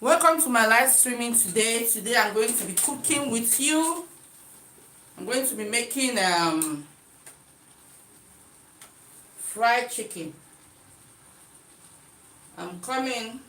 Welcome to my live streaming today. Today I'm going to be cooking with you. I'm going to be making fried chicken. I'm coming.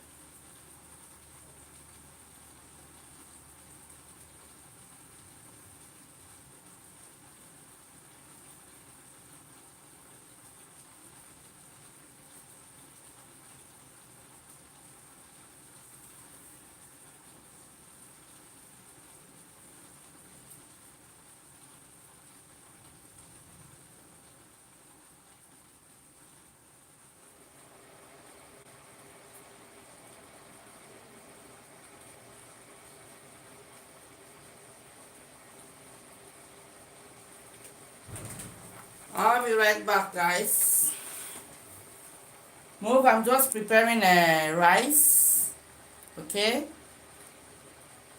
I'll be right back, guys. Move, I'm just preparing rice. Okay?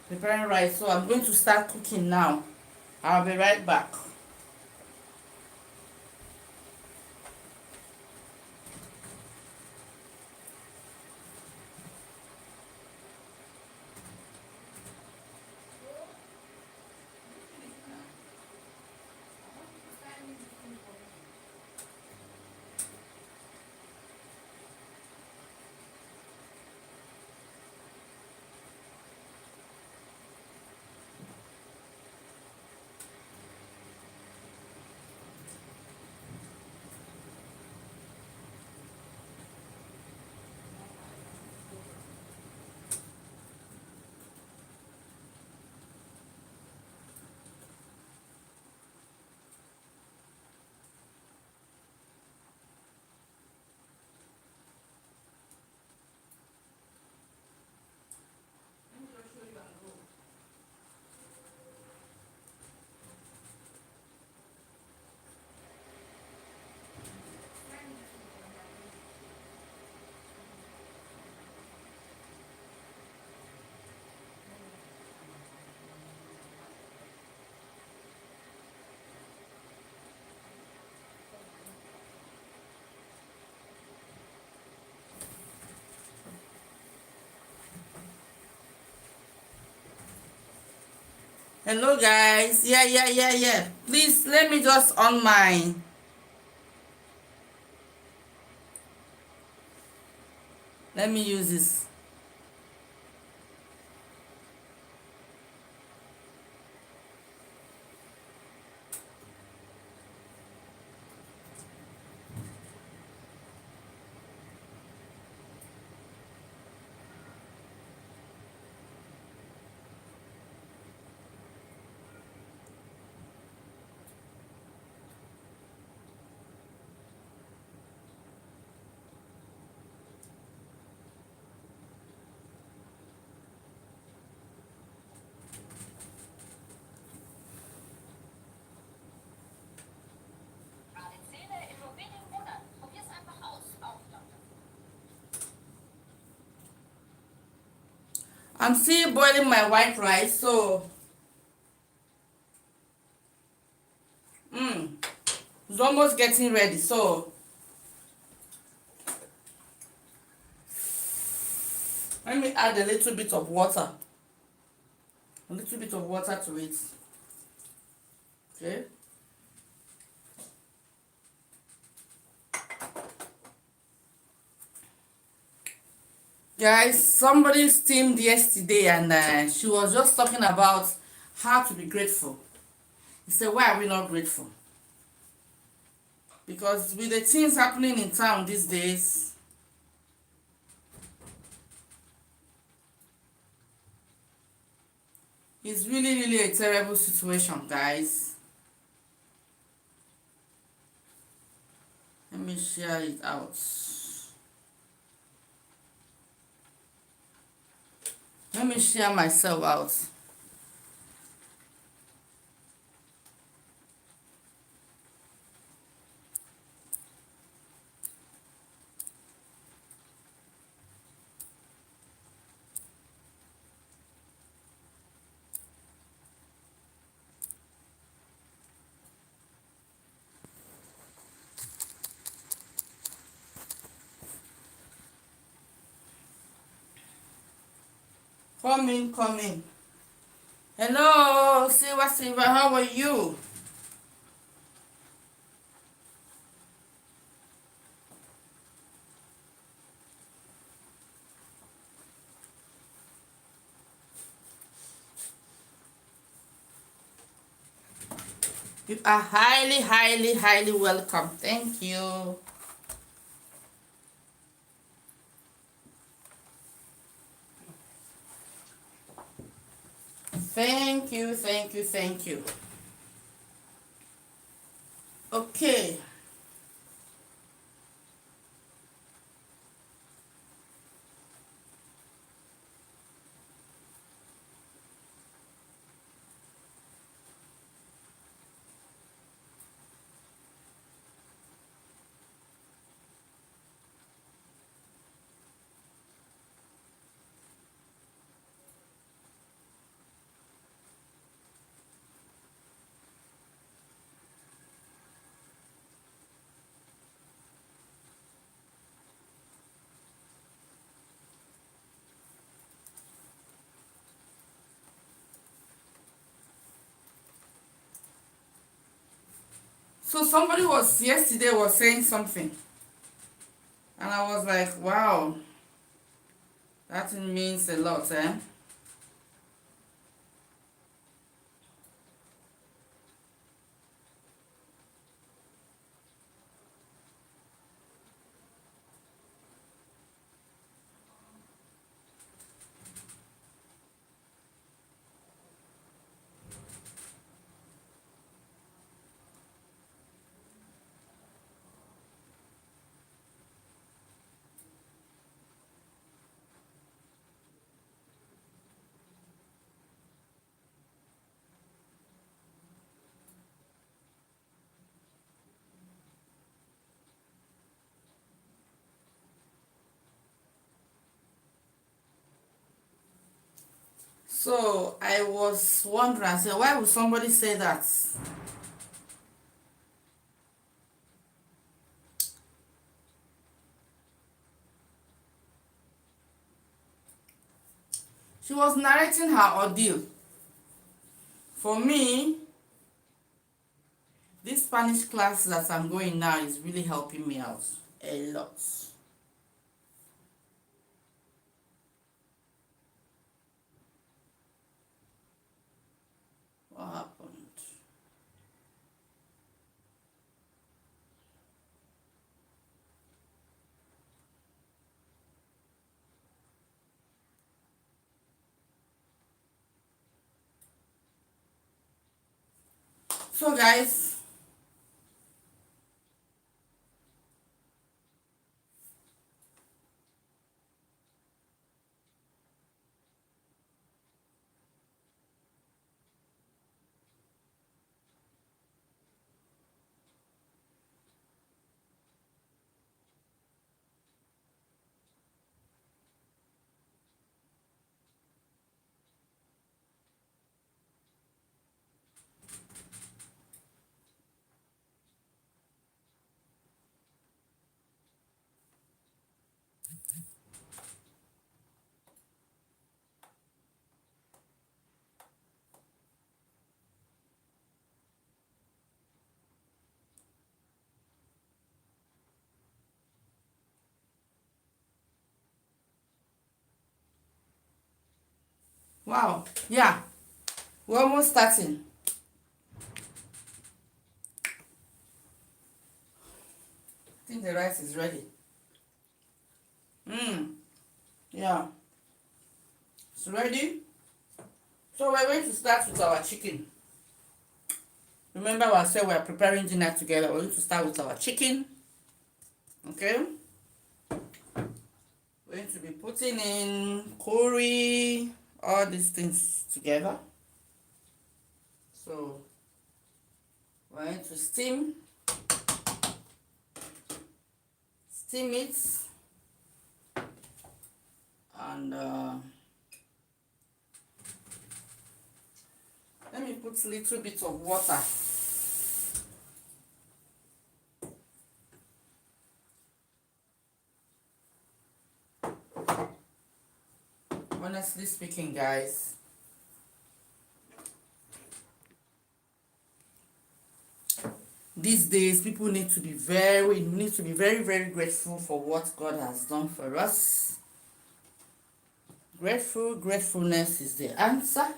Preparing rice. So I'm going to start cooking now. I'll be right back. Hello, guys. Yeah. Please let me just on my. Let me use this. I'm still boiling my white rice, so it's almost getting ready. So let me add a little bit of water. A little bit of water to it. Okay. Guys, somebody steamed yesterday and she was just talking about how to be grateful. He said, why are we not grateful? Because with the things happening in town these days, it's really a terrible situation, guys. Let me share it out. Let me share myself out. Come in, come in. Hello, Silver, how are you? You are highly, highly, highly welcome. Thank you. Thank you, thank you, thank you. Okay. So somebody was yesterday was saying something, and I was like, wow, that means a lot, eh? So I was wondering, I said, why would somebody say that? She was narrating her ordeal. For me, this Spanish class that I'm going now is really helping me out a lot. What happened? So guys, wow, yeah, we're almost starting. I think the rice is ready. Yeah, it's ready. So we're going to start with our chicken. Remember I said we're preparing dinner together. We're going to start with our chicken. Okay? We're going to be putting in curry, all these things together. So we're going to steam it, and let me put a little bit of water. Honestly speaking, guys, these days people need to be very grateful for what God has done for us. Gratefulness is the answer.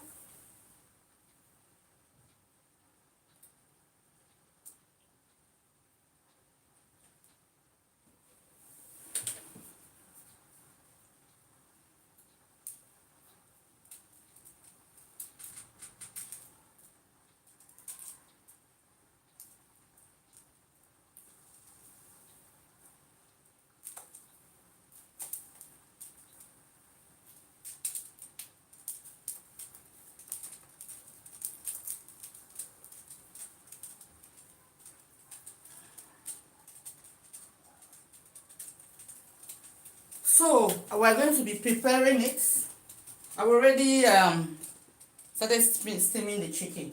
So we're going to be preparing it. I've already started steaming the chicken.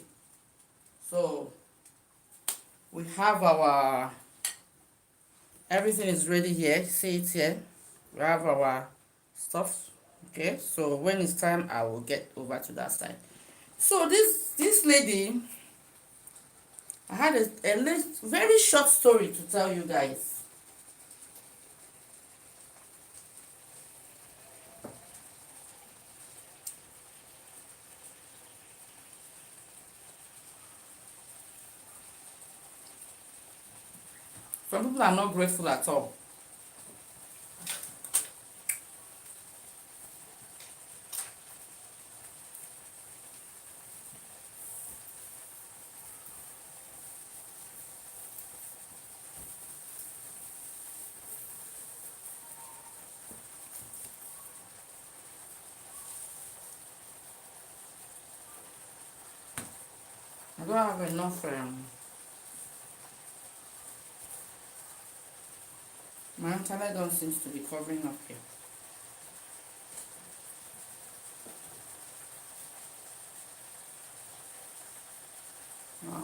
So we have our, everything is ready here. See it here. We have our stuff. Okay, so when it's time, I will get over to that side. So this lady, I had a very short story to tell you guys. Some people are not grateful at all. I don't have enough. My internet don't seem to be covering up here. Wow.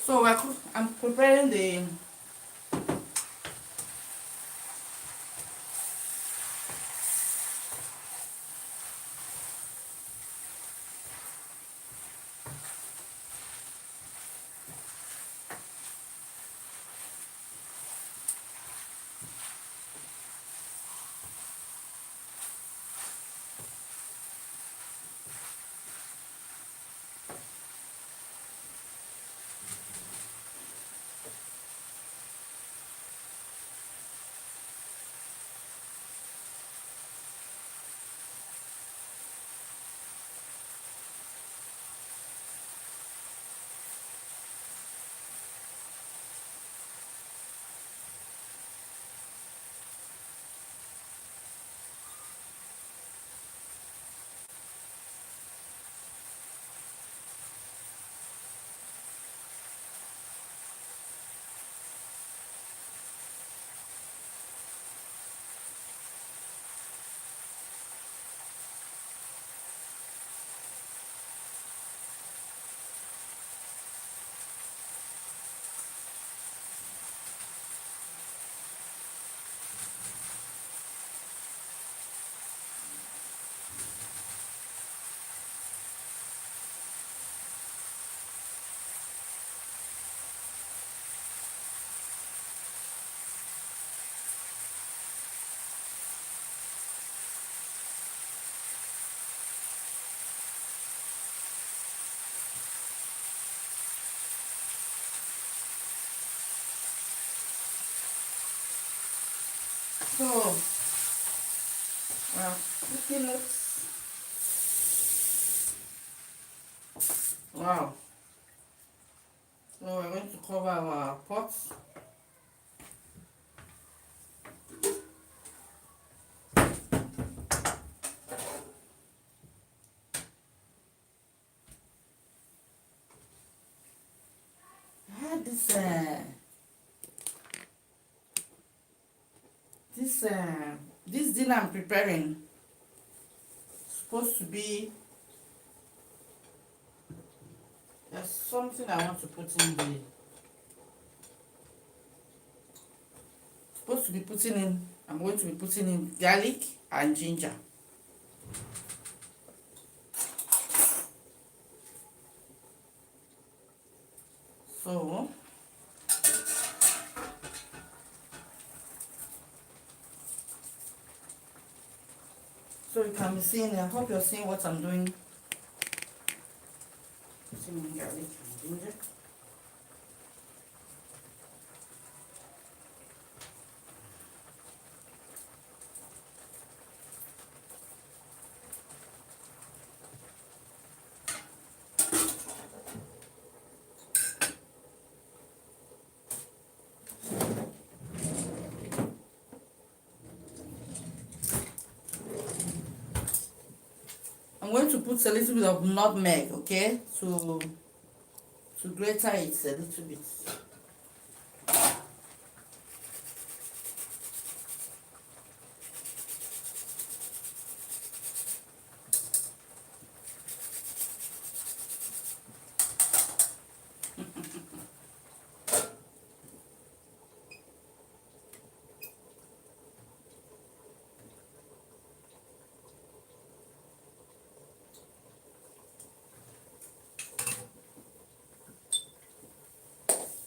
So I'm preparing the. So, well, cooking looks. Wow. So we're going to cover our pots. had this dinner I'm preparing. Supposed to be, there's something I want to put in the, supposed to be putting in, I'm going to be putting in garlic and ginger. So you can be seeing, I hope you're seeing what I'm doing. Putting in garlic and ginger. I'm going to put a little bit of nutmeg, okay, to grate it a little bit.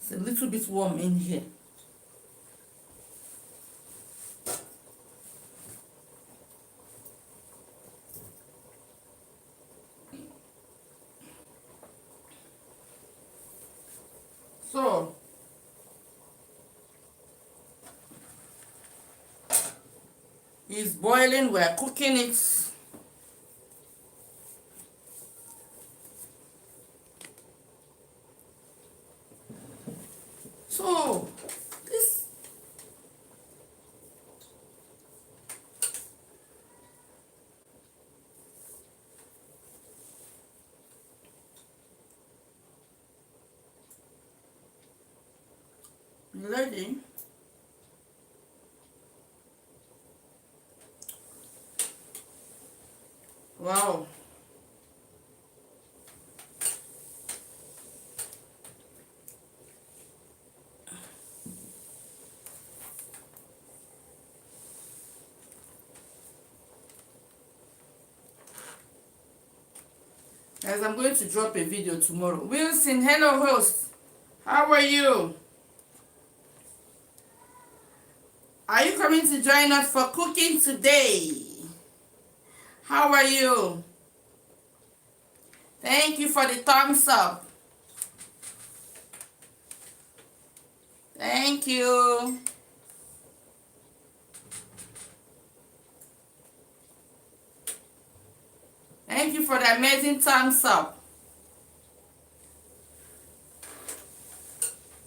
It's a little bit warm in here. So it's boiling, we're cooking it. So this lady, wow. As I'm going to drop a video tomorrow. Wilson, hello host. How are you? Are you coming to join us for cooking today? How are you? Thank you for the thumbs up. Thank you. Thank you for the amazing thumbs up.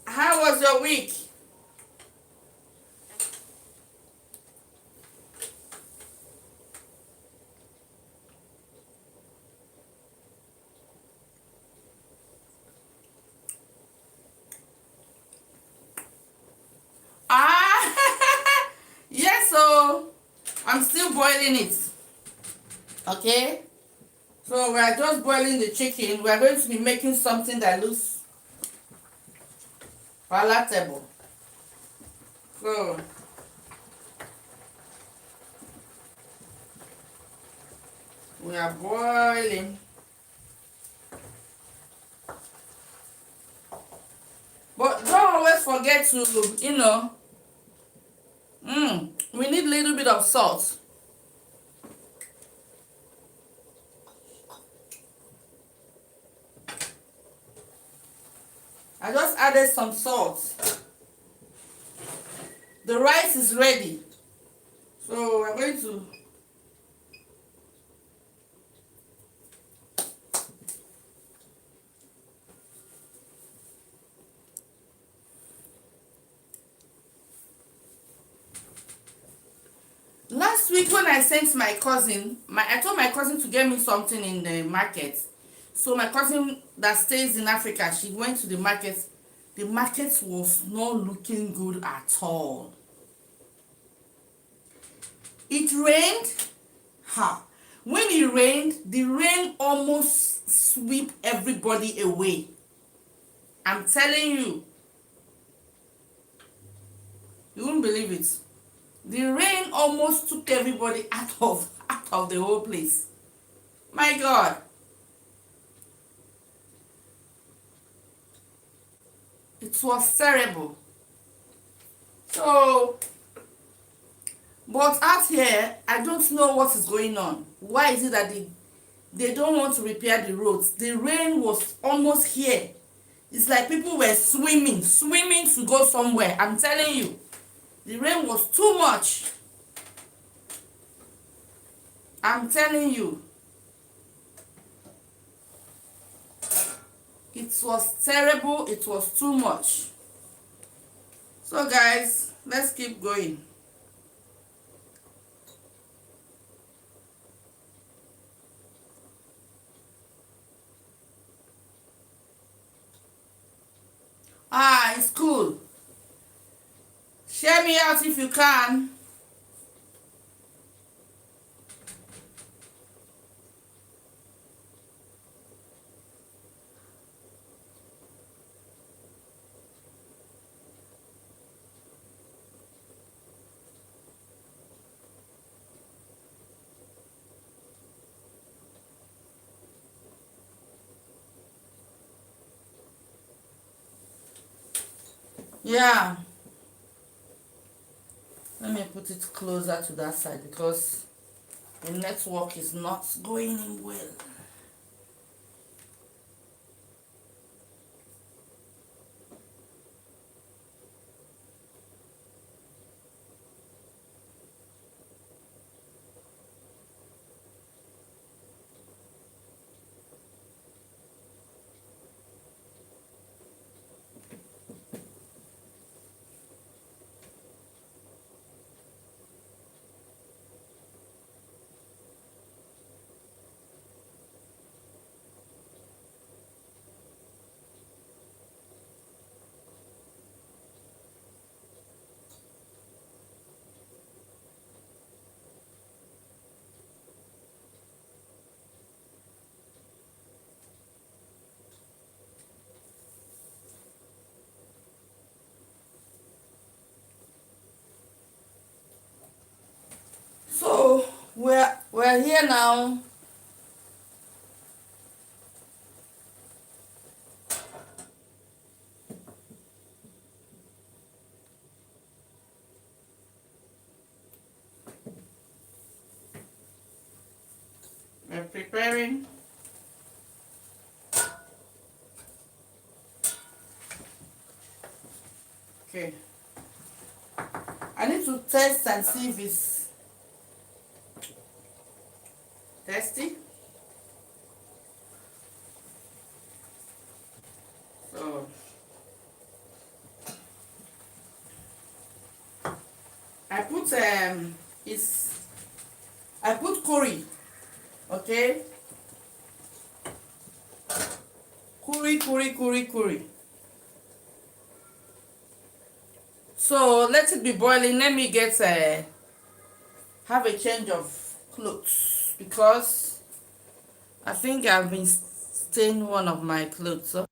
How was your week? Yes, so I'm still boiling it. Okay? So we are just boiling the chicken. We are going to be making something that looks palatable. So we are boiling. But don't always forget to, we need a little bit of salt. I just added some salt. The rice is ready. So we're going to last week when I sent my cousin, I told my cousin to get me something in the market. So my cousin that stays in Africa, she went to the market the market was not looking good at all. It rained. Ha! When it rained, the rain almost sweep everybody away. I'm telling you, you won't believe it. The rain almost took everybody out of the whole place. My God, it was terrible. So, but out here, I don't know what is going on. Why is it that they don't want to repair the roads? The rain was almost here. It's like people were swimming to go somewhere. I'm telling you, the rain was too much. I'm telling you, it was terrible. It was too much. So guys, let's keep going. Ah, it's cool. Share me out if you can. Yeah, let me put it closer to that side because the network is not going in well. So we're here now. We're preparing. Okay. I need to test and see if it's tasty. So I put it's I put curry. Okay. Curry. So let it be boiling. Let me get have a change of clothes because I think I've been staining one of my clothes. So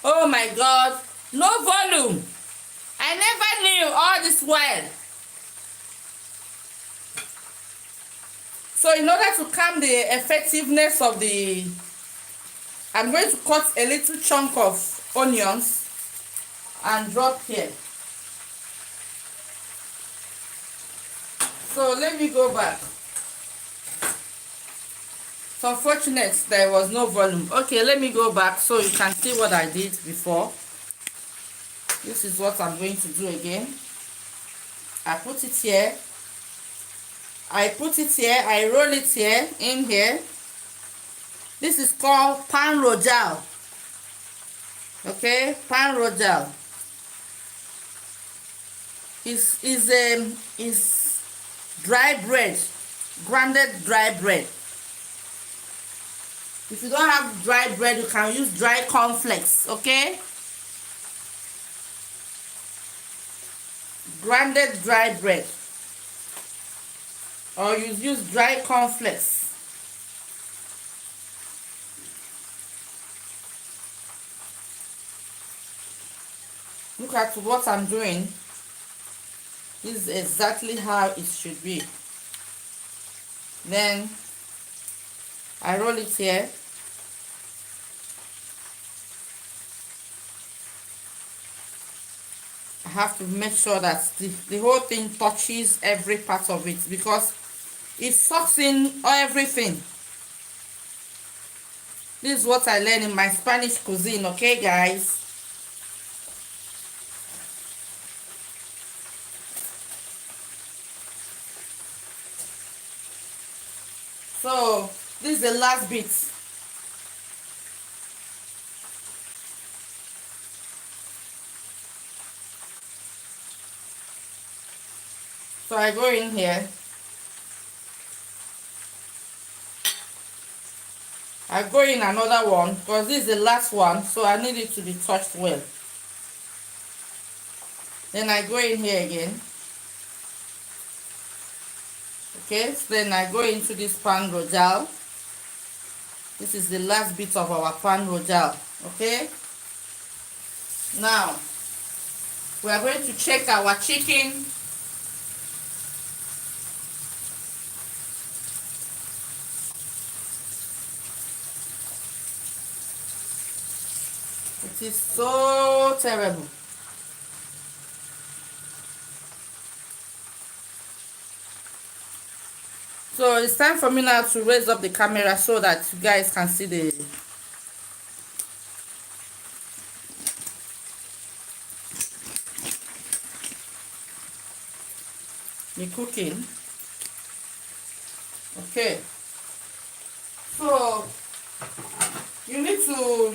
Oh my God, no volume. I never knew all this while. So in order to calm the effectiveness of the, I'm going to cut a little chunk of onions and drop here. So let me go back. It's unfortunate there was no volume. Okay, let me go back so you can see what I did before. This is what I'm going to do again. I put it here. I put it here. I roll it here, in here. This is called pan rojal. Okay, pan rojal. Is dry bread, grounded dry bread. If you don't have dry bread, you can use dry cornflakes. Okay, grounded dry bread, or you use dry cornflakes. Look at what I'm doing. This is exactly how it should be. Then I roll it here. I have to make sure that the whole thing touches every part of it, because it sucks in everything. This is what I learned in my Spanish cuisine, okay guys? So this is the last bit. So I go in here. I go in another one because this is the last one, so I need it to be touched well. Then I go in here again. Okay, so then I go into this pan rojal. This is the last bit of our pan rojal. Okay, now we are going to check our chicken. It is so terrible. So it's time for me now to raise up the camera so that you guys can see the cooking. Okay, so you need to,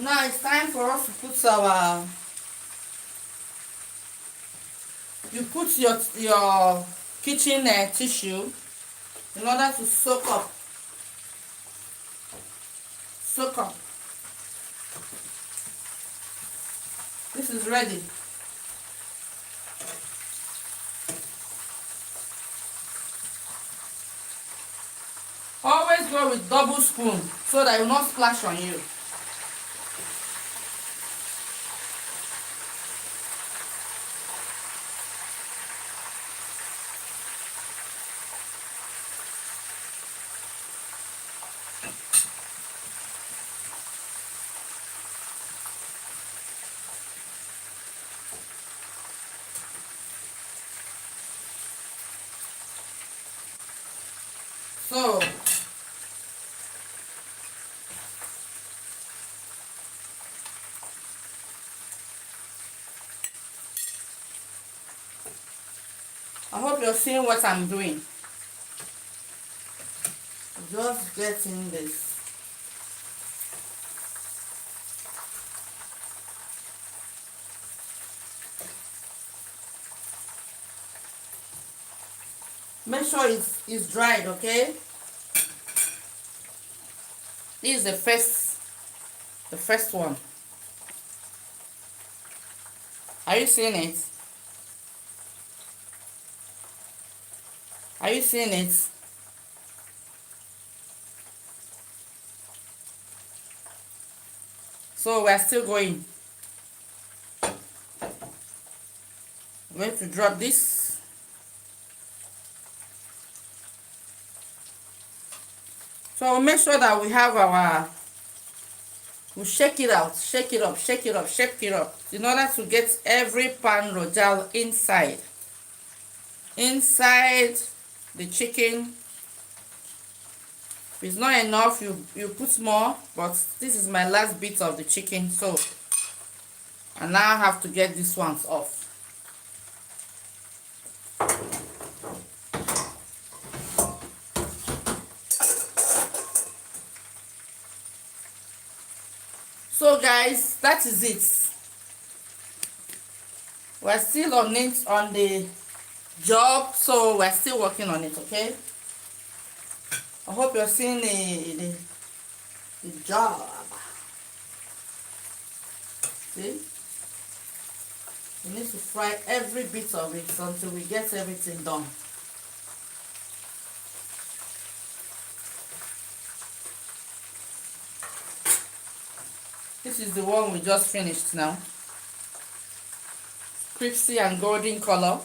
now it's time for us to put our, you put your kitchen tissue in order to soak up. This is ready. Always go with double spoon so that it will not splash on you. So I hope you're seeing what I'm doing. Just getting this. Make sure it's dried, okay? This is the first one. Are you seeing it? Are you seeing it? So we're still going. I'm going to drop this. So we'll make sure that we have our, we'll shake it out, shake it up, shake it up, shake it up, in order to get every pan rojal inside the chicken. If it's not enough, you put more, but this is my last bit of the chicken, so I now have to get these ones off. So guys, that is it. We're still on it, on the job, so we're still working on it, okay? I hope you're seeing the job. See? We need to fry every bit of it until we get everything done. This is the one we just finished now. Crispy and golden color.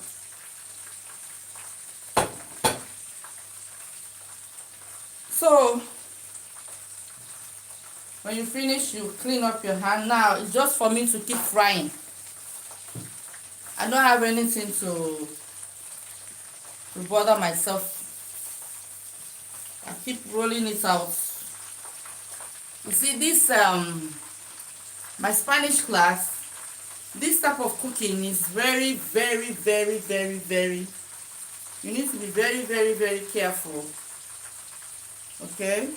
So when you finish, you clean up your hand. Now it's just for me to keep frying. I don't have anything to bother myself. I keep rolling it out. You see this my Spanish class, this type of cooking is very, very, very, very, very, you need to be very, very, very careful. Okay,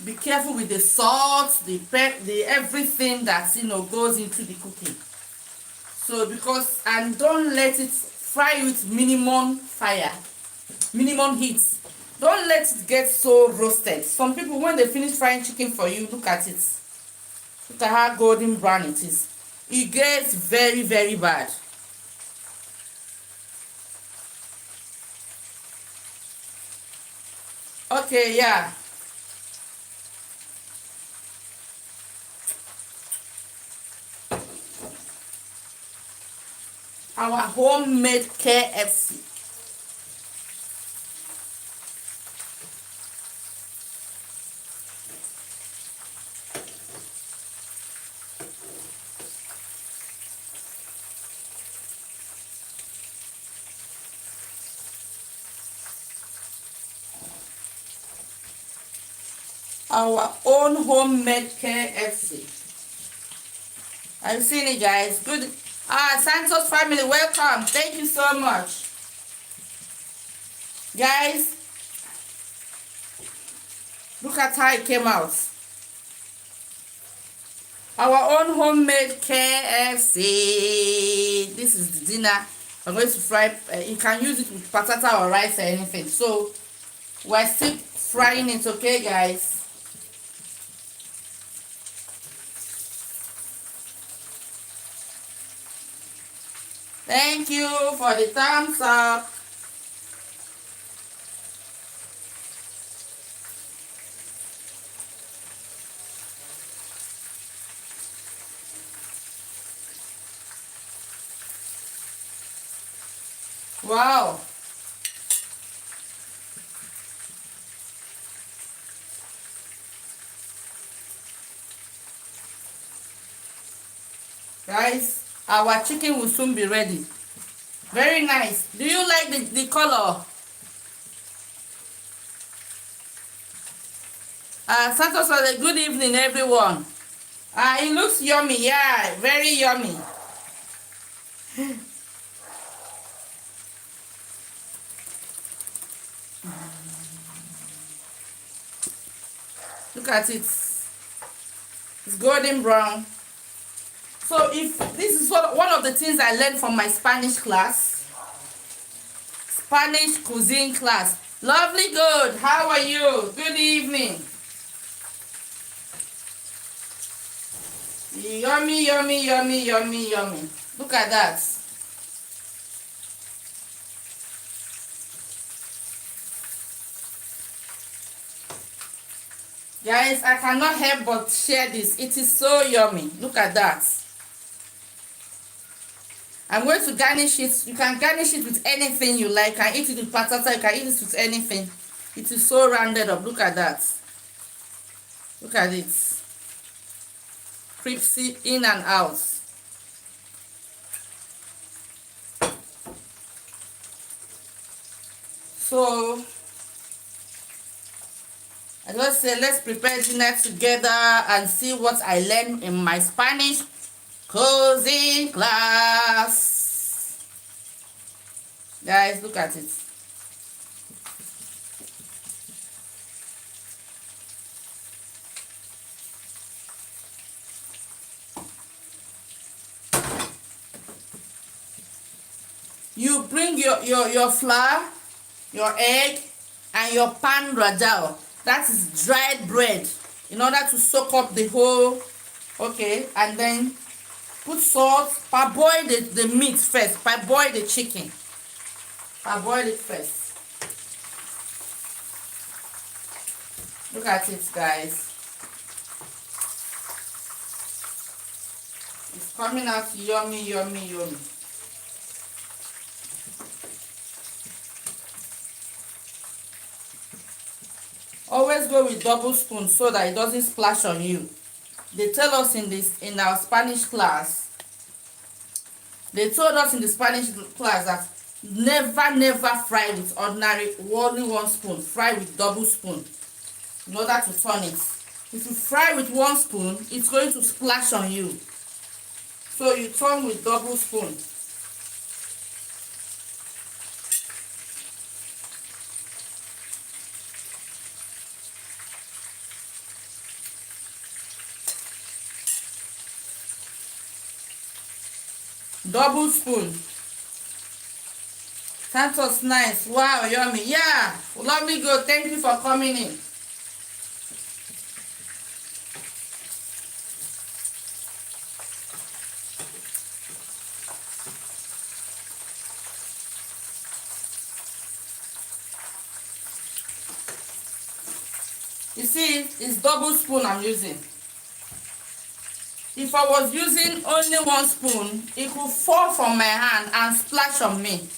be careful with the salt, the pepper, the everything that goes into the cooking. So because, and don't let it fry with minimum fire, minimum heat. Don't let it get so roasted. Some people, when they finish frying chicken for you, look at it, look at how golden brown it is. It gets very, very bad. Okay, yeah. Our homemade KFC. Our own homemade KFC. Have you seen it, guys? Good. Santos family, welcome. Thank you so much. Guys, look at how it came out. Our own homemade KFC. This is the dinner. I'm going to fry. You can use it with patata or rice or anything. So we're still frying it, okay, guys? Thank you for the thumbs up. Wow. Guys, our chicken will soon be ready. Very nice. Do you like the color? Santos says a good evening, everyone. It looks yummy. Yeah, very yummy. Look at it. It's golden brown. So if this is one of the things I learned from my Spanish class, Spanish cuisine class. Lovely good. How are you? Good evening. Yummy, yummy, yummy, yummy, yummy. Look at that. Guys, I cannot help but share this. It is so yummy. Look at that. I'm going to garnish it. You can garnish it with anything you like. You can eat it with patata. You can eat it with anything. It is so rounded up. Look at that. Look at it. Crispy in and out. So I just say let's prepare dinner together and see what I learned in my Spanish cuisine class. Guys, look at it. You bring your flour, your egg, and your pan rajao. That is dried bread, in order to soak up the whole. Okay, and then put salt. Parboil the meat first. Parboil the chicken. Parboil it first. Look at it, guys. It's coming out yummy, yummy, yummy. Always go with double spoon so that it doesn't splash on you. They tell us in our Spanish class. They told us in the Spanish class that never fry with ordinary only one spoon. Fry with double spoon in order to turn it. If you fry with one spoon, it's going to splash on you. So you turn with double spoon. Double spoon. Santos, nice. Wow, yummy. Yeah, lovely girl. Thank you for coming in. You see, it's double spoon I'm using. If I was using only one spoon, it could fall from my hand and splash on me.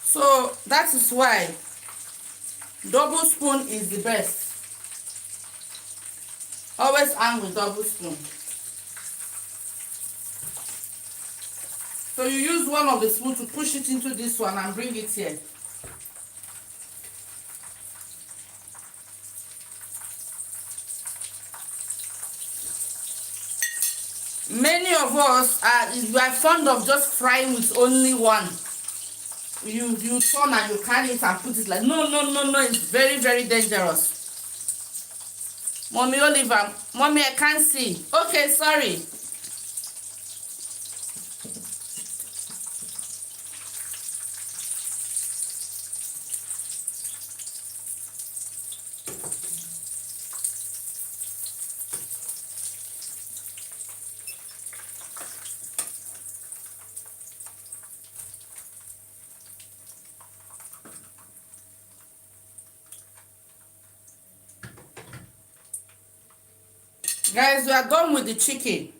So that is why double spoon is the best. Always hang with double spoon. So you use one of the spoon to push it into this one and bring it here. Many of us are fond of just frying with only one. You turn and you carry it and put it like no, it's very dangerous. Mommy Oliver, mommy, I can't see. Okay, sorry. Guys, we are done with the chicken.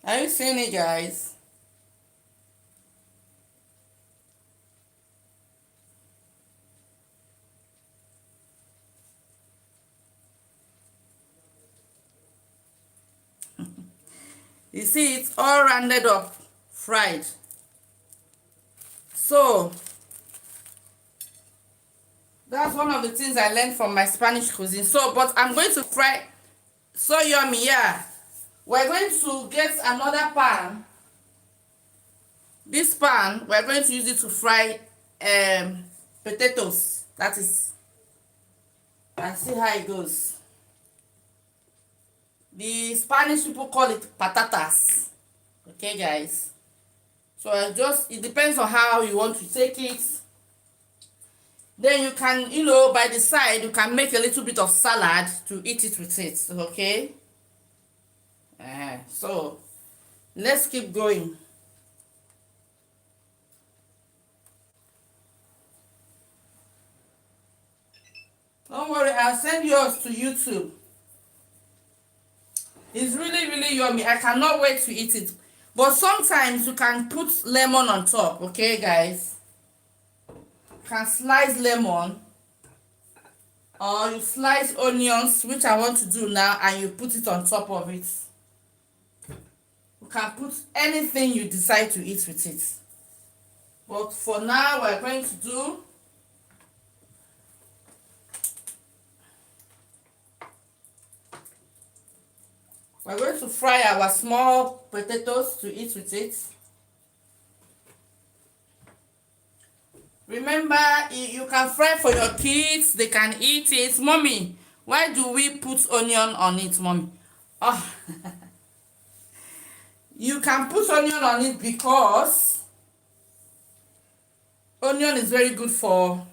Are you seeing it, guys? You see, it's all rounded up, fried. So that's one of the things I learned from my Spanish cuisine. So, but I'm going to fry. So yummy, yeah. We're going to get another pan. This pan, we're going to use it to fry potatoes. That is, and see how it goes. The Spanish people call it patatas. Okay, guys. So it depends on how you want to take it. Then you can, by the side, you can make a little bit of salad to eat it with it. Okay. So let's keep going. Don't worry, I'll send yours to YouTube. It's really, really yummy. I cannot wait to eat it. But sometimes you can put lemon on top, okay, guys? You can slice lemon, or you slice onions, which I want to do now, and you put it on top of it. You can put anything you decide to eat with it. But for now, we're going to do fry our small potatoes to eat with it. Remember, you can fry for your kids. They can eat it. Mommy, why do we put onion on it, mommy? Oh. You can put onion on it because onion is very good for,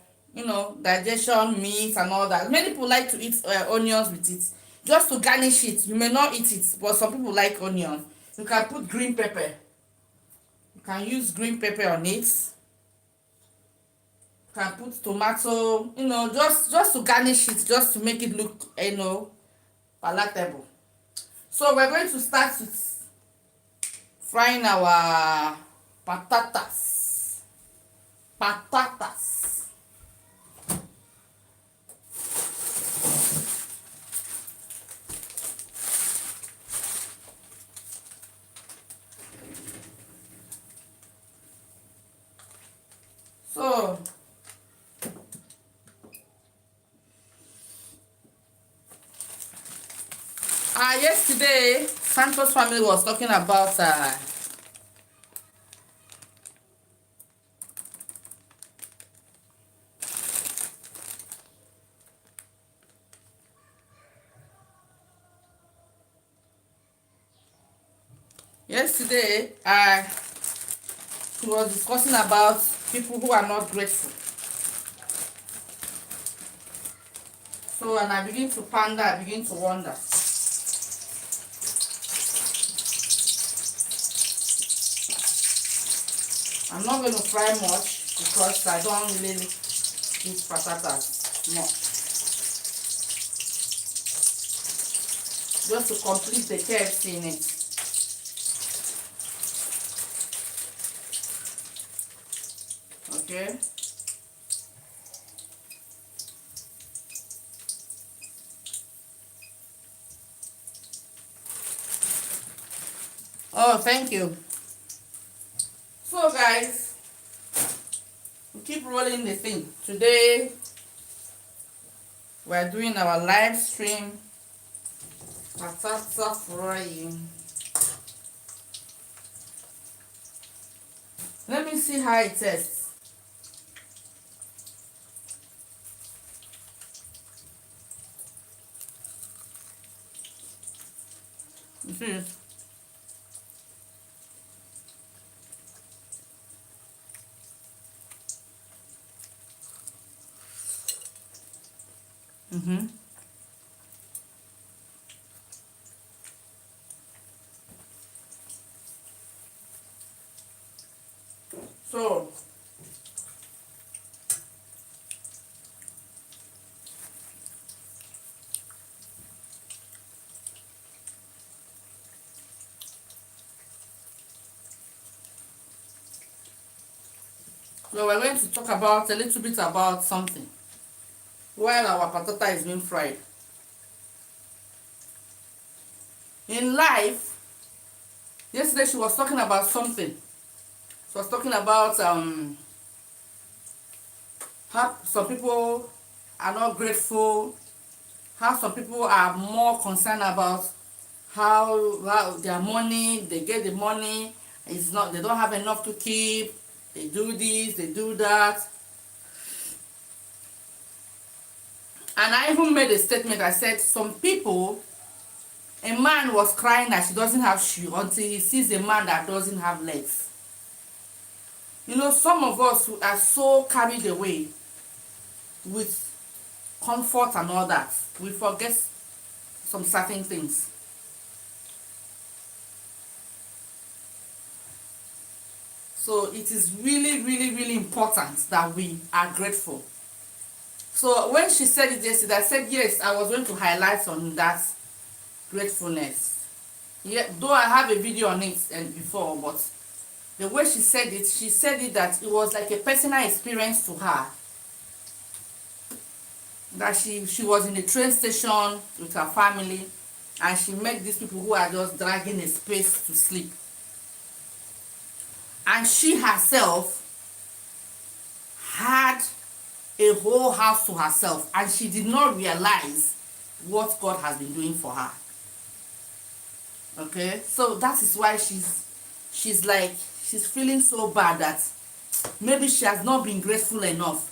digestion, meat, and all that. Many people like to eat onions with it. Just to garnish it. You may not eat it, but some people like onion. You can put green pepper. You can use green pepper on it. You can put tomato, just to garnish it, just to make it look, palatable. So we're going to start with frying our patatas. So yesterday Santos family was talking about yesterday he was discussing about people who are not grateful. So, and I begin to ponder, I begin to wonder. I'm not going to fry much because I don't really eat patatas much. Just to complete the KFC in it. Okay. Oh, thank you. So guys, we keep rolling the thing. Today we're doing our live stream patata frying. Let me see how it tastes. You see it? So we're going to talk about a little bit about something while our patata is being fried. In life, yesterday she was talking about something. She was talking about how some people are not grateful, how some people are more concerned about how their money, they get the money, they don't have enough to keep, they do this, they do that. And I even made a statement. I said some people A man was crying that she doesn't have shoe until he sees a man that doesn't have legs. You know, some of us who are so carried away with comfort and all that, we forget some certain things. So it is really, really, really important that we are grateful. So when she said it yesterday, I said yes, I was going to highlight on that gratefulness. Yeah, though I have a video on it and before, but the way she said it that it was like a personal experience to her. That she was in the train station with her family and she met these people who are just dragging a space to sleep. And she herself had a whole house to herself and she did not realize what God has been doing for her. Okay, so that is why she's like, she's feeling so bad that maybe she has not been grateful enough.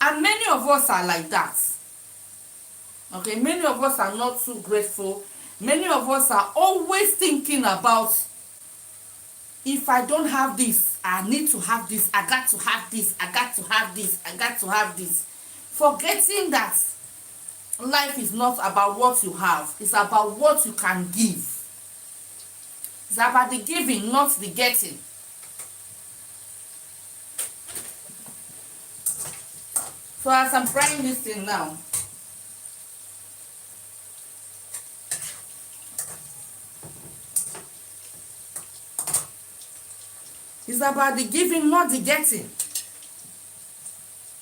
And many of us are like that. Okay, many of us are not too grateful. Many of us are always thinking about, if I don't have this, I need to have this, I got to have this, I got to have this, I got to have this. Forgetting that life is not about what you have, it's about what you can give. It's about the giving, not the getting. So as I'm frying this thing now, it's about the giving, not the getting.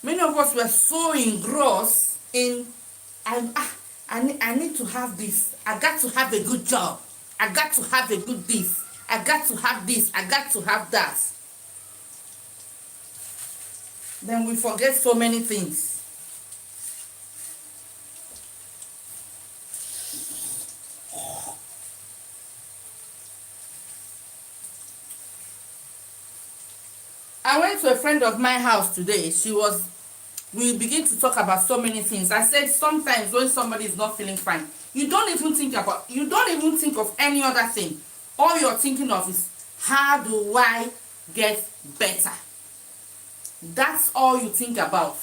Many of us were so engrossed in, I need to have this. I got to have a good job. I got to have a good this. I got to have this. I got to have that. Then we forget so many things. I went to a friend of my house today. We begin to talk about so many things. I said sometimes when somebody is not feeling fine, you don't even think of any other thing. All you're thinking of is, how do I get better? That's all you think about.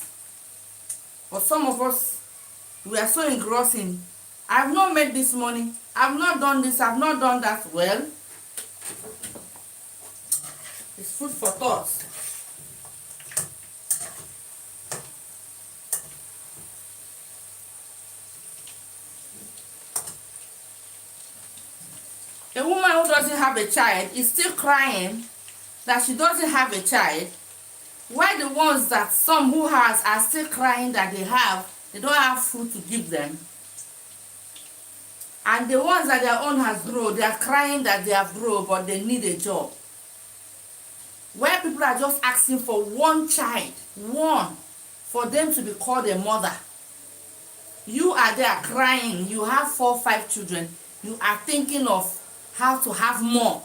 But some of us, we are so engrossed in, I've not made this money, I've not done this, I've not done that. Well, it's food for thought. A woman who doesn't have a child is still crying that she doesn't have a child, while the ones that some who has are still crying that they don't have food to give them. And the ones that their own has grown, they are crying that they have grown but they need a job. Where people are just asking for one child, one, for them to be called a mother. You are there crying, you have 4, 5 children, you are thinking of how to have more,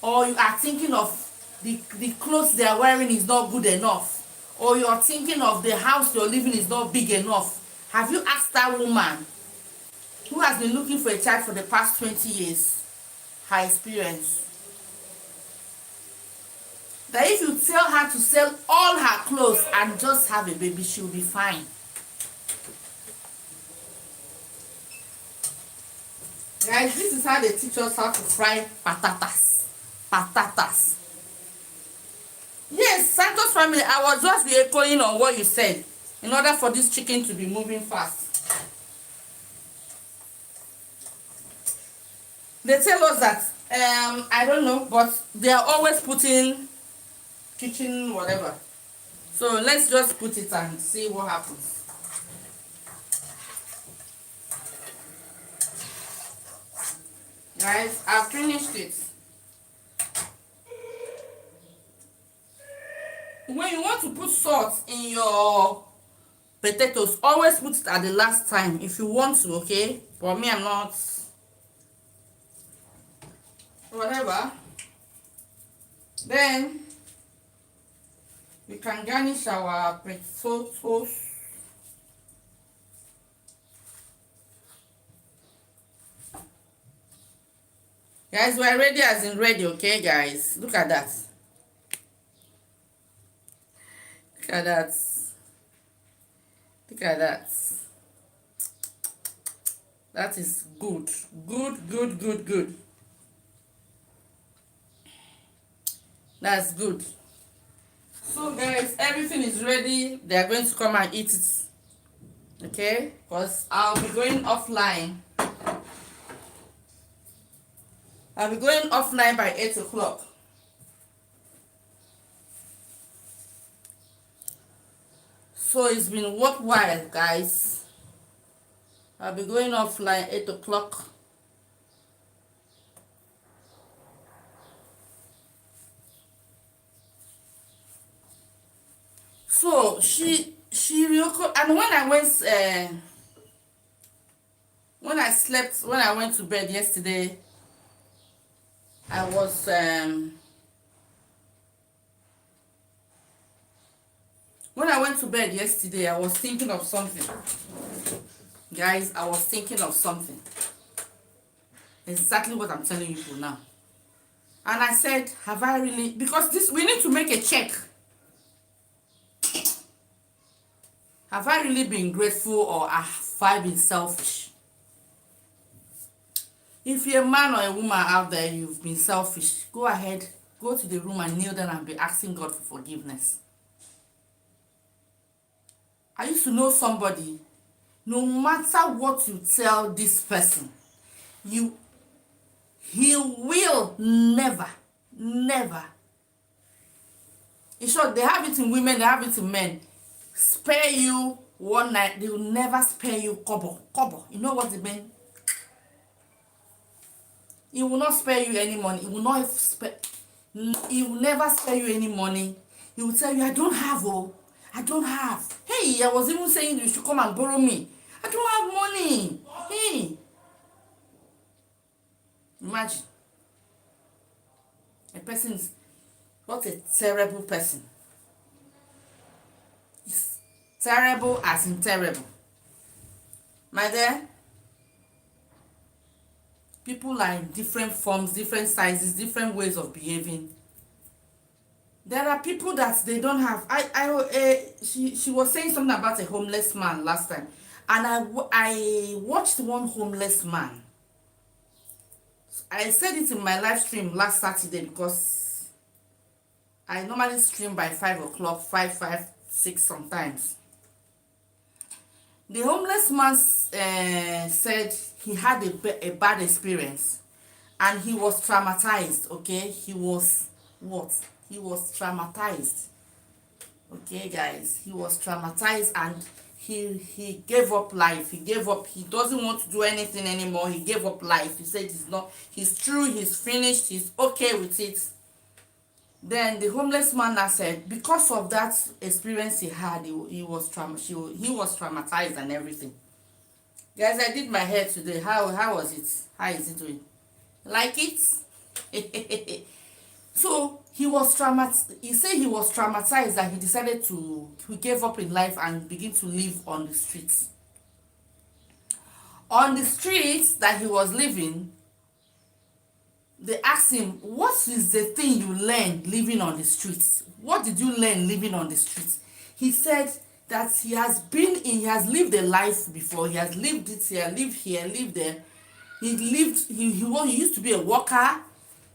or you are thinking of the clothes they are wearing is not good enough, or you are thinking of the house you're living is not big enough. Have you asked that woman who has been looking for a child for the past 20 years her experience? That if you tell her to sell all her clothes and just have a baby, she'll be fine. Guys, this is how they teach us how to fry patatas. Patatas. Yes, Santos family, I was just re-echoing on what you said in order for this chicken to be moving fast. They tell us that, I don't know, but they are always putting kitchen whatever. So let's just put it and see what happens. Guys, I've finished it. When you want to put salt in your potatoes, always put it at the last time if you want to, okay? For me, I'm not. Whatever. Then we can garnish our potatoes. Guys, we're ready as in ready, okay, guys? Look at that. Look at that. Look at that. That is good. Good, good, good, good. That's good. So, guys, everything is ready. They are going to come and eat it. Okay? Because I'll be going offline. I'll be going offline by 8 o'clock. So it's been worthwhile, guys. I'll be going offline 8 o'clock. So she and when I went to bed yesterday, I was when I went to bed yesterday, I was thinking of something. Guys, I was thinking of something. Exactly what I'm telling you now. And I said, have I really, because we need to make a check. Have I really been grateful, or have I been selfish? If you're a man or a woman out there, you've been selfish, go ahead, go to the room and kneel down and be asking God for forgiveness. I used to know somebody, no matter what you tell this person, he will never, in short, they have it in women, they have it in men, spare you one night, they will never spare you kobo. You know what it means? He will not spare you any money. He will never spare you any money. He will tell you, I don't have, I don't have. Hey, I was even saying you should come and borrow me. I don't have money. Hey. Imagine. A person is, what a terrible person. It's terrible as in terrible. My dear, people are in different forms, different sizes, different ways of behaving. There are people that they don't have. She was saying something about a homeless man last time, and I watched one homeless man. I said it in my live stream last Saturday because I normally stream by 5 o'clock, 5, 6 sometimes. The homeless man said he had a bad experience and he was traumatized, okay? He was what? He was traumatized. Okay, guys, he was traumatized and he gave up life. He gave up. He doesn't want to do anything anymore. He gave up life. He said he's through, he's finished, he's okay with it. Then the homeless man now said, because of that experience he had, he was traumatized and everything. Guys, I did my hair today. How was it? How is it doing? Like it? So he was traumatized. He said he was traumatized and he decided he gave up in life and begin to live on the streets. On the streets that he was living, they asked him, what is the thing you learned living on the streets? What did you learn living on the streets? He said that he has lived a life before. He has lived it here, lived here, lived there. He used to be a worker.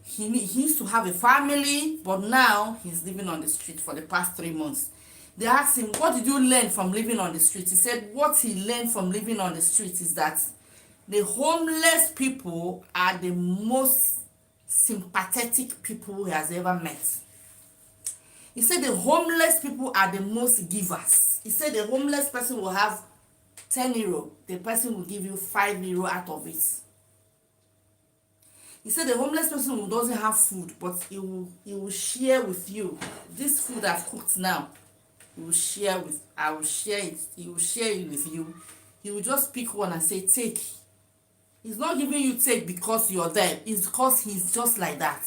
He used to have a family, but now he's living on the street for the past 3 months. They asked him, what did you learn from living on the street? He said what he learned from living on the street is that the homeless people are the most sympathetic people he has ever met. He said the homeless people are the most givers. He said the homeless person will have 10 euro. The person will give you 5 euro out of it. He said the homeless person who doesn't have food, but he will share with you. This food I've cooked now, I will share it. He will share it with you. He will just pick one and say, take. He's not giving you take because you're there. It's because he's just like that.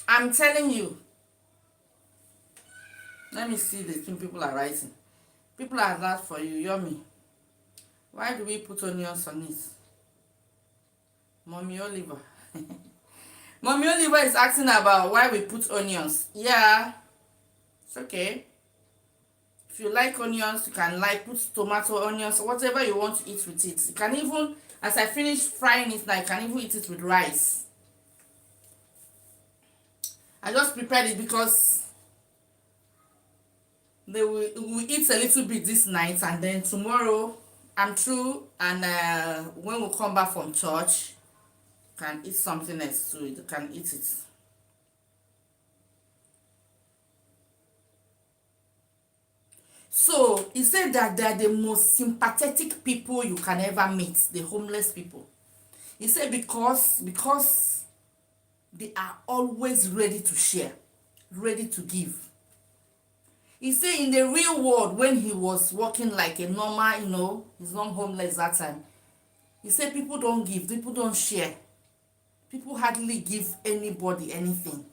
I'm telling you. Let me see the thing people are writing. People are that for you, yummy. Why do we put onions on it? Mommy Oliver. Mommy Oliver is asking about why we put onions. Yeah, it's okay. If you like onions, you can put tomato, onions, whatever you want to eat with it. You can even, as I finish frying it now, you can even eat it with rice. I just prepared it because we eat a little bit this night, and then tomorrow I'm through, and when we come back from church, you can eat something else too. You can eat it. So he said that they are the most sympathetic people you can ever meet, the homeless people. He said because they are always ready to share, ready to give. He said in the real world, when he was working like a normal, he's not homeless that time. He said people don't give, people don't share. People hardly give anybody anything.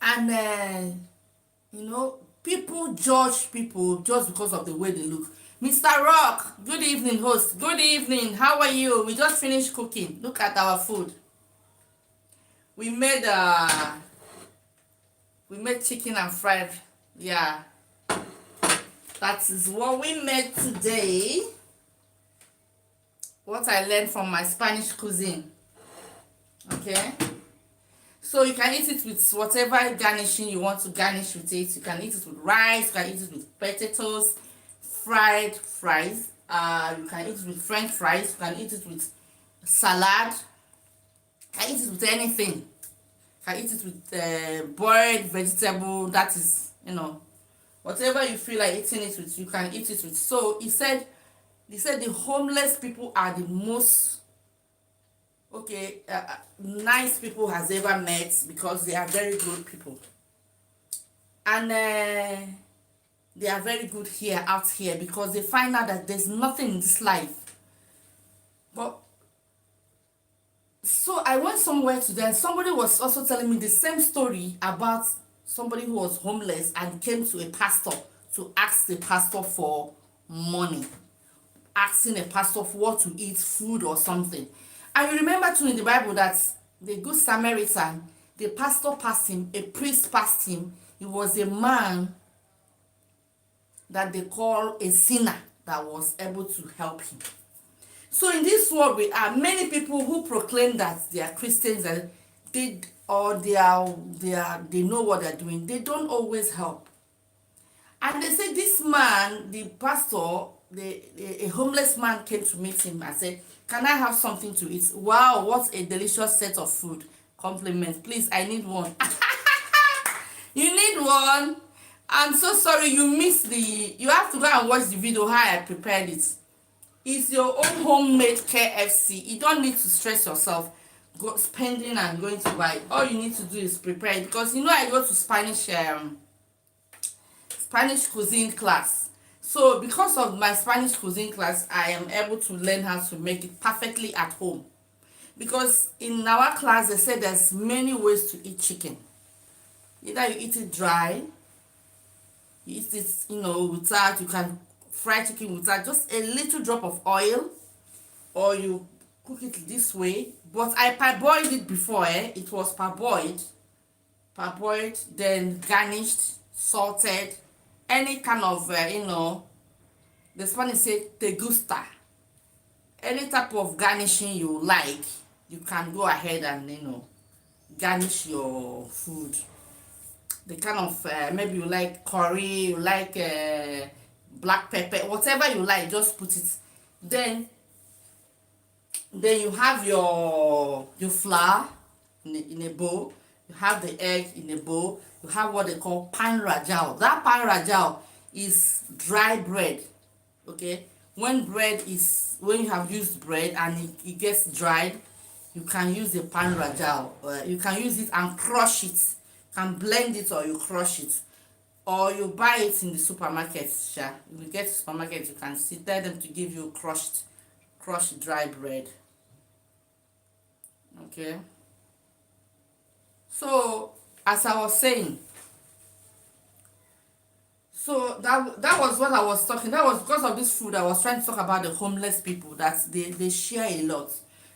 And people judge people just because of the way they look. Mr. Rock, good evening, host. Good evening. How are you? We just finished cooking. Look at our food. We made chicken and fried. Yeah. That is what we made today. What I learned from my Spanish cuisine. Okay. So you can eat it with whatever garnishing you want to garnish with it. You can eat it with rice, you can eat it with potatoes, fried fries. You can eat it with French fries, you can eat it with salad. You can eat it with anything. You can eat it with boiled vegetable. That is, whatever you feel like eating it with, you can eat it with. So he said the homeless people are the most nice people has ever met, because they are very good people, and they are very good out here, because they find out that there's nothing in this life. But so I went somewhere today, and somebody was also telling me the same story about somebody who was homeless and came to a pastor to ask the pastor for money, asking a pastor for what to eat, food or something. And you remember too in the Bible that the Good Samaritan, the pastor passed him, a priest passed him. He was a man that they call a sinner that was able to help him. So in this world we are many people who proclaim that they are Christians, and they know what they're doing. They don't always help. And they say this man, the pastor, a homeless man came to meet him and said, "Can I have something to eat?" Wow, what a delicious set of food. Compliment. Please, I need one. You need one? I'm so sorry you missed you have to go and watch the video how I prepared it. It's your own homemade KFC. You don't need to stress yourself spending and going to buy. All you need to do is prepare it, because I go to Spanish cuisine class. So because of my Spanish cuisine class, I am able to learn how to make it perfectly at home. Because in our class, they said there's many ways to eat chicken. Either you eat it dry, you eat it, without, you can fry chicken without just a little drop of oil, or you cook it this way. But I parboiled it before, it was parboiled, then garnished, salted, any kind of, the Spanish say te gusta. Any type of garnishing you like, you can go ahead and, garnish your food. The kind of, maybe you like curry, you like black pepper, whatever you like, just put it. Then you have your flour in a bowl. You have the egg in a bowl. You have what they call pan rajao. That pan rajao is dry bread. Okay, when you have used bread and it gets dried, you can use the pan rajao. You can use it and crush it. You can blend it, or you crush it, or you buy it in the supermarket. If you get to the supermarket, you can tell them to give you crushed dry bread. Okay, so as I was saying, So that was what I was talking. That was because of this food I was trying to talk about the homeless people that they share a lot.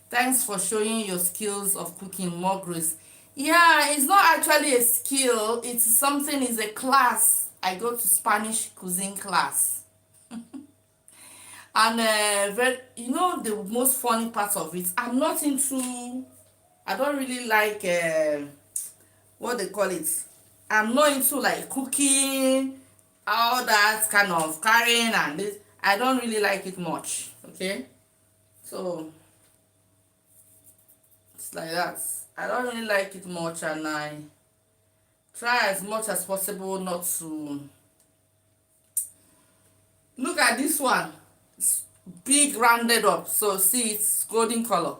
Thanks for showing your skills of cooking, more grace. Yeah, it's not actually a skill. It's something. It's a class. I go to Spanish cuisine class, and the most funny part of it. I'm not into. I don't really like what they call it. I'm not into like cooking, all that kind of carrying and this. I don't really like it much. Okay, so it's like that. I don't really like it much, and I try as much as possible not to. Look at this one. It's big rounded up. So see, it's golden color.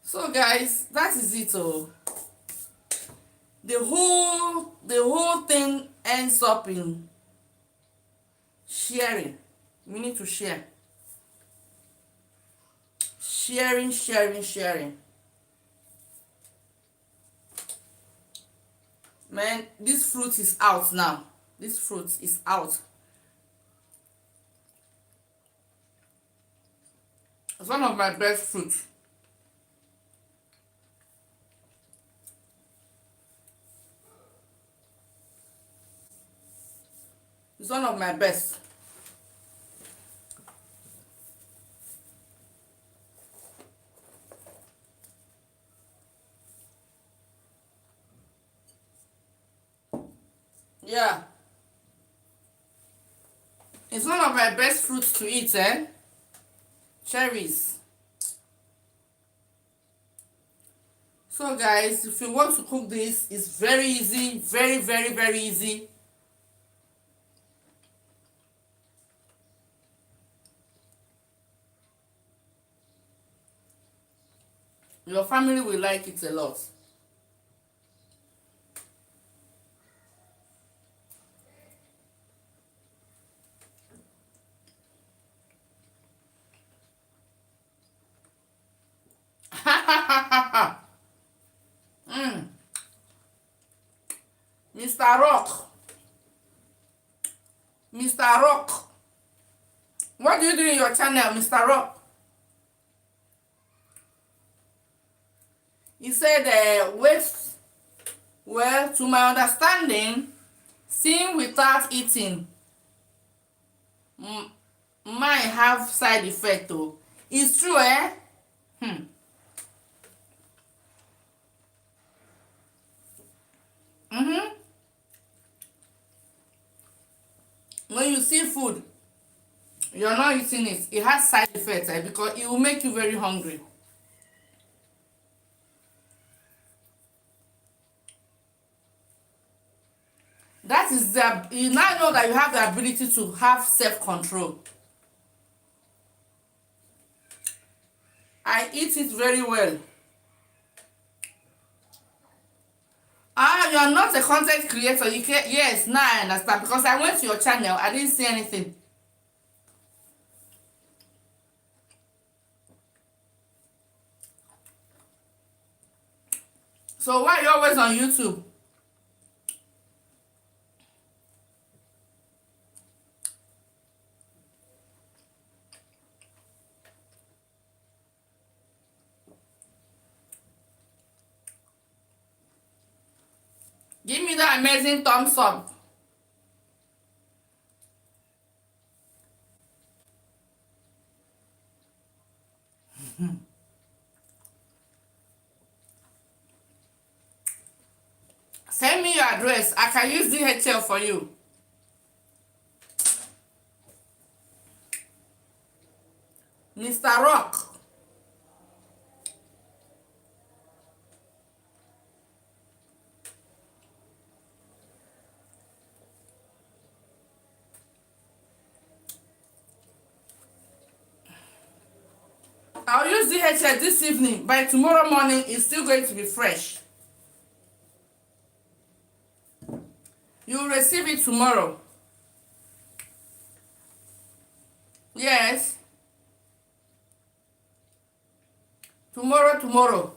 So guys, that is it. Oh, the whole thing ends up in sharing. We need to share. Sharing, sharing, sharing. Man, this fruit is out now. This fruit is out. It's one of my best fruits. It's one of my best. Yeah. It's one of my best fruits to eat, eh? Cherries. So guys, if you want to cook this, it's very easy. Very, very, very easy. Your family will like it a lot. Mr. Rock. Mr. Rock. What do you do in your channel, Mr. Rock? He said, wait, well, to my understanding, seeing without eating might have side effect though. It's true, eh? When you see food, you're not eating it, it has side effects, eh? Because it will make you very hungry. That is you now know that you have the ability to have self-control. I eat it very well. Ah, you are not a content creator. You can Yes, now I understand. Because I went to your channel, I didn't see anything. So why are you always on YouTube? Give me that amazing thumbs up. Send me your address. I can use DHL for you. Mr. Rock. I'll use DHL this evening. By tomorrow morning, it's still going to be fresh. You will receive it tomorrow. Yes. Tomorrow.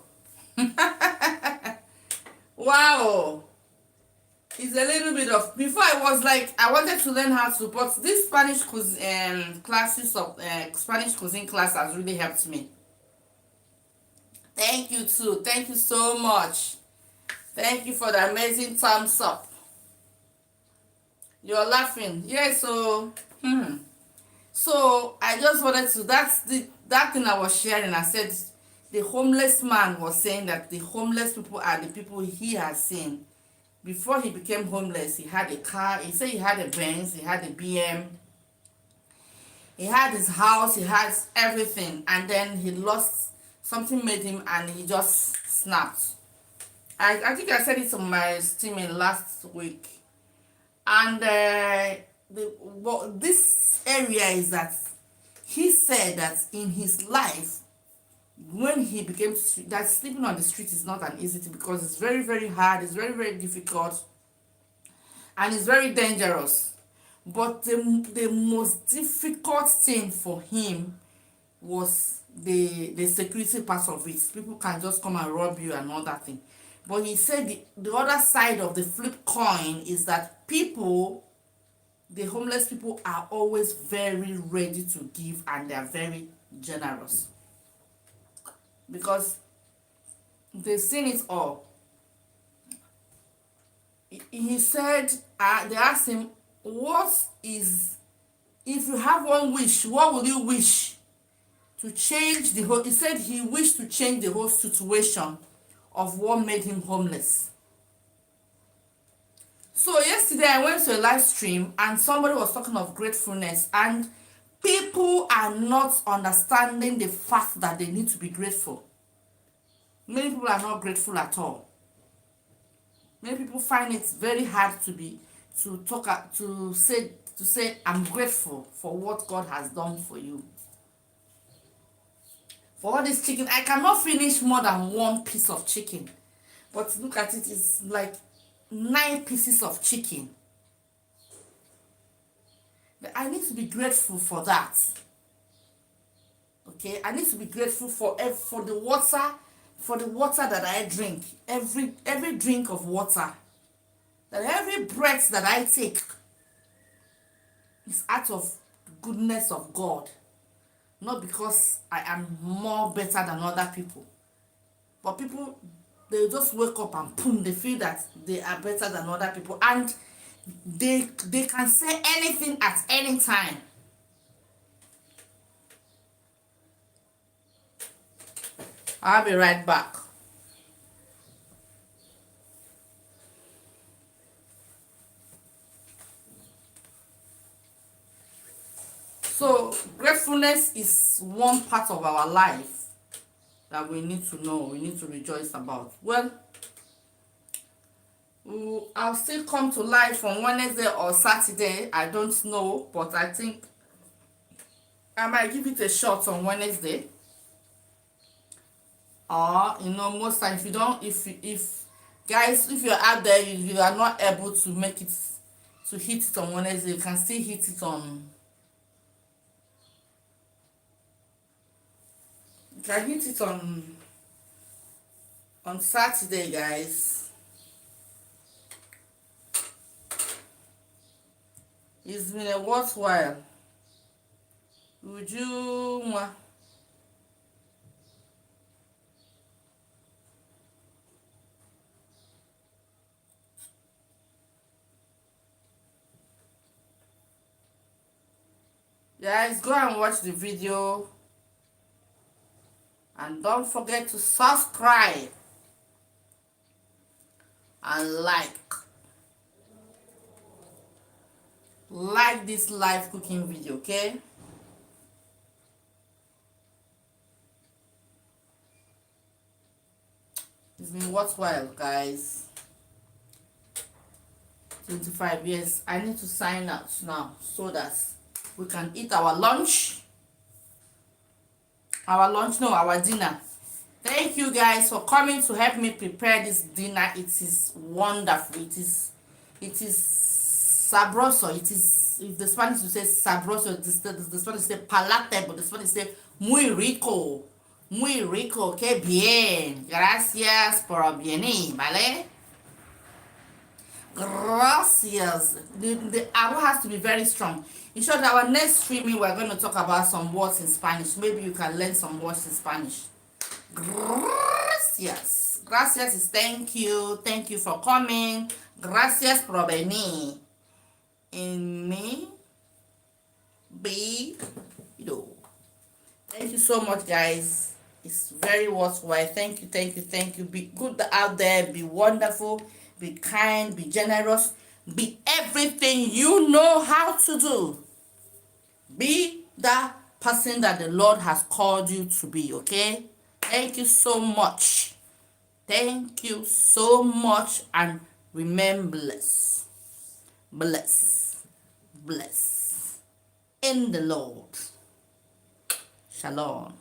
Wow. It's a little bit of, before I was like, I wanted to learn how to, but this Spanish classes of Spanish cuisine class has really helped me. Thank you too. Thank you so much. Thank you for the amazing thumbs up. You're laughing. Yeah, so so I just wanted to, that thing I was sharing. I said the homeless man was saying that the homeless people are the people he has seen. Before he became homeless, he had a car. He said he had a Benz, he had a BM, he had his house, he had everything, and then he lost, something made him, and he just snapped. I think I said it on my streaming last week. And this area is that he said that in his life, when he became, that sleeping on the street is not an easy thing, because it's very, very hard, it's very, very difficult, and it's very dangerous. But the most difficult thing for him was the security part of it. People can just come and rob you and all that thing. But he said the other side of the flip coin is that people, the homeless people, are always very ready to give, and they are very generous, because they've seen it all. He said, they asked him, what is, if you have one wish, what will you wish to change the whole? He said he wished to change the whole situation of what made him homeless. So yesterday I went to a live stream and somebody was talking of gratefulness, and people are not understanding the fact that they need to be grateful. Many people are not grateful at all. Many people find it very hard to say I'm grateful for what God has done for you. For all this chicken, I cannot finish more than one piece of chicken. But look at it, it's like 9 pieces of chicken. I need to be grateful for that. Okay, I need to be grateful for the water that I drink. Every drink of water, that every breath that I take is out of the goodness of God. Not because I am more better than other people. But people, they just wake up and boom, they feel that they are better than other people. And they can say anything at any time. I'll be right back. So gratefulness is one part of our life that we need to know, we need to rejoice about. Well, I'll still come to live on Wednesday or Saturday. I don't know, but I think I might give it a shot on Wednesday. Or, most times, if guys, if you're out there, you are not able to make it, to hit it on Wednesday, you can still hit it on, you can hit it on Saturday, guys. It's been a worthwhile. Would you guys, go and watch the video, and don't forget to subscribe and like this live cooking video, okay? It's been worthwhile, guys. 25 years. I need to sign out now so that we can eat our lunch. Our dinner. Thank you guys for coming to help me prepare this dinner. It is wonderful. It is sabroso. It is, if the Spanish will say sabroso, the Spanish say palatable, the Spanish say muy rico. Muy rico, que bien. Gracias por venir, ¿vale? Gracias. The arrow has to be very strong. In short, our next streaming, we're going to talk about some words in Spanish. Maybe you can learn some words in Spanish. Gracias. Gracias is thank you. Thank you for coming. Gracias por venir. In me, be, Thank you so much, guys. It's very worthwhile. Thank you, thank you, thank you. Be good out there. Be wonderful. Be kind. Be generous. Be everything you know how to do. Be that person that the Lord has called you to be, okay? Thank you so much. Thank you so much. And remember, bless. Bless. Bless. In the Lord. Shalom.